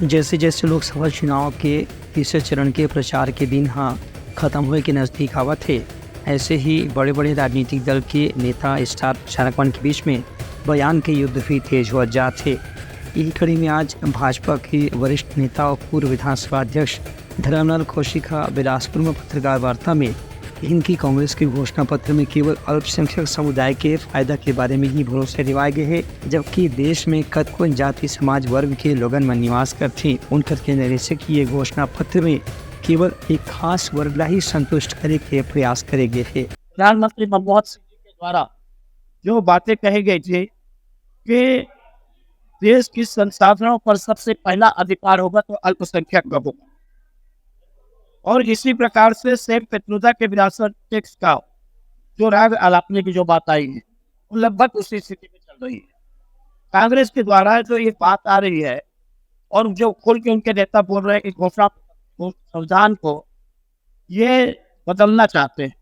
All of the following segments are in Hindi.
जैसे जैसे लोकसभा चुनाव के तीसरे चरण के प्रचार के दिन खत्म हुए के नज़दीक आवत थे, ऐसे ही बड़े बड़े राजनीतिक दल के नेता स्टार प्रचारकन के बीच में बयान के युद्ध भी तेज हुआ जा थे। इसी कड़ी में आज भाजपा के वरिष्ठ नेता और पूर्व विधानसभा अध्यक्ष धर्मलाल कौशिक बिलासपुर में पत्रकार वार्ता में इनकी कांग्रेस के घोषणा पत्र में केवल अल्पसंख्यक समुदाय के फायदा के बारे में ही भरोसे दिवाए गए हैं, जबकि देश में कतको जाति समाज वर्ग के लोगन में निवास करते उनकर कहने से कि ये घोषणा पत्र में केवल एक खास वर्ग ला ही संतुष्ट करे के प्रयास करे गए थे। प्रधानमंत्री मनमोहन सिंह जी के द्वारा जो बातें कही गई थी कि देश की संसाधनों पर सबसे पहला अधिकार होगा तो अल्पसंख्यक का होगा, और इसी प्रकार से सेम पेट्रोदा के विरासत टैक्स का जो राग अलापने की जो बात आई है वो लगभग उसी स्थिति में चल रही है। कांग्रेस के द्वारा जो ये बात आ रही है और जो खुल के उनके नेता बोल रहे हैं कि घोषणा संविधान को ये बदलना चाहते हैं।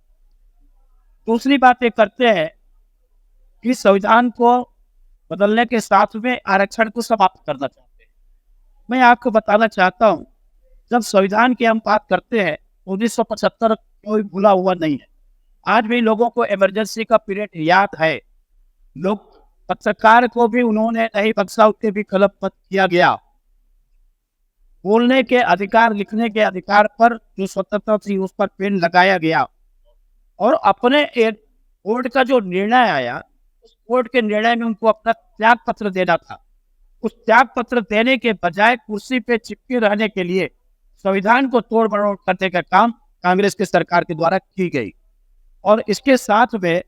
दूसरी बात ये करते हैं कि संविधान को बदलने के साथ में आरक्षण को समाप्त करना चाहते हैं। मैं आपको बताना चाहता हूँ, जब संविधान की हम बात करते हैं 1975 कोई भूला हुआ नहीं है। आज भी लोगों को इमरजेंसी का पीरियड याद है। लोग पत्रकार को भी उन्होंने नहीं बख्शा, उसके भी कलम पत्र किया गया। बोलने के अधिकार, लिखने के अधिकार पर जो स्वतंत्रता थी उस पर पेन लगाया गया, और अपने एक कोर्ट का जो निर्णय आया उस कोर्ट के निर्णय में उनको अपना त्याग पत्र देना था। उस त्याग पत्र देने के बजाय कुर्सी पे चिपके रहने के लिए संविधान को तोड़ मरोड़ करने का काम कांग्रेस की सरकार के द्वारा की गई। और इसके साथ में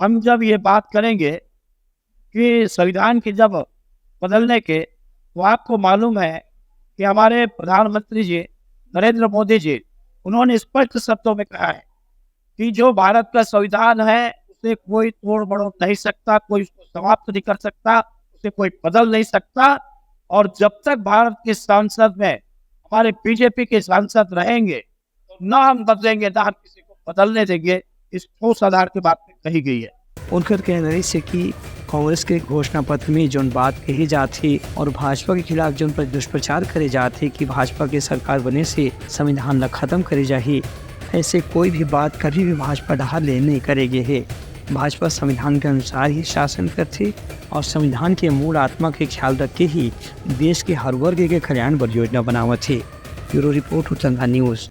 हम जब ये बात करेंगे कि संविधान की जब बदलने के, तो आपको मालूम है कि हमारे प्रधानमंत्री जी नरेंद्र मोदी जी उन्होंने स्पष्ट शब्दों में कहा है कि जो भारत का संविधान है उसे कोई तोड़ मरोड़ नहीं सकता, कोई उसको समाप्त नहीं कर सकता, उसे कोई बदल नहीं सकता। और जब तक भारत के सांसद में हमारे बीजेपी के सांसद रहेंगे तो ना हम बदलेंगे, ना हम किसी को बदलने देंगे। इस ठोस आधार की बात कही गई है। उनकर कहने से कि कांग्रेस के घोषणा पत्र में जो बात कही जाती और भाजपा के खिलाफ जो पर दुष्प्रचार करे जाते कि भाजपा के सरकार बने से संविधान ला खत्म करे जाही, ऐसे कोई भी बात कभी भी भाजपा ढाले नहीं करेगी है। भाजपा संविधान के अनुसार ही शासन करती और संविधान के मूल आत्मा के ख्याल रख के ही देश के हर वर्ग के कल्याण पर योजना बनावत है। Bureau report Uttarakhand news.